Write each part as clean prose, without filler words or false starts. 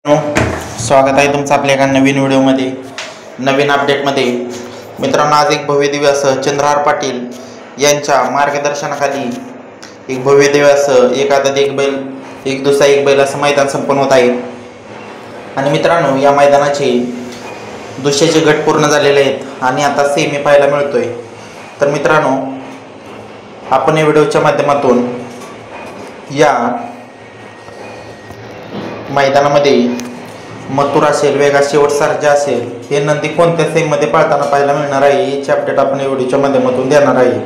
स्वागत आहे तुमचं आपल्या एका नवीन व्हिडिओमध्ये, नवीन अपडेटमध्ये। मित्रांनो, आज एक भव्य दिव्य असं चंद्रहार पाटील यांच्या मार्गदर्शनाखाली एक भव्य दिव्य असं एक आदत एक बैल एक दुसरा एक बैल असं मैदान संपन्न होत आहे। आणि मित्रांनो, या मैदानाचे दुसऱ्याचे गट पूर्ण झालेले आहेत आणि आता सेमी पाहायला मिळतोय। तर मित्रांनो, आपण या व्हिडिओच्या माध्यमातून या मैदानामध्ये मथुर असेल, वेगा शेवट सर्जा असेल, हे नंदी कोणत्या सेममध्ये पळताना पाहायला मिळणार आहे याची अपडेट आपण या व्हिडिओच्या माध्यमातून देणार आहे।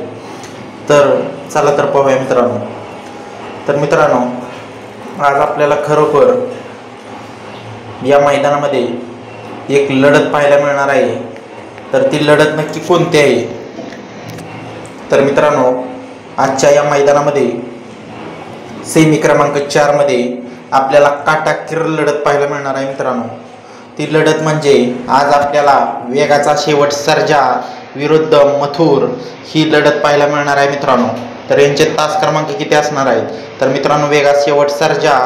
तर चला तर पाहूया मित्रांनो। तर मित्रांनो, आज आपल्याला खरोखर या मैदानामध्ये एक लढत पाहायला मिळणार आहे। तर ती लढत नक्की कोणती आहे? तर मित्रांनो, आजच्या या मैदानामध्ये सेमी क्रमांक 4 मध्ये आपल्याला काटाकीर लढत पाहायला मिळणार आहे। मित्रांनो, ती लढत म्हणजे आज आपल्याला वेगाचा शेवट सर्जा विरुद्ध मथुर ही लढत पाहायला मिळणार आहे मित्रांनो। तर यांचे तास क्रमांक किती असणार आहेत? तर मित्रांनो, वेगा शेवट सर्जा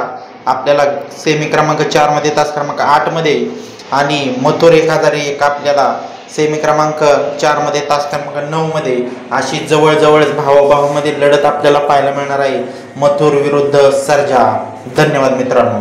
आपल्याला सेमी क्रमांक 4 मध्ये तास क्रमांक 8 मध्ये आणि मथुर 1001 आपल्याला सेमी क्रमांक 4 मध्ये तास क्रमांक 9 मध्ये अशी जवळजवळच भावाभावामध्ये लढत आपल्याला पाहायला मिळणार आहे, मथुर विरुद्ध सर्जा। धन्यवाद मित्रांनो।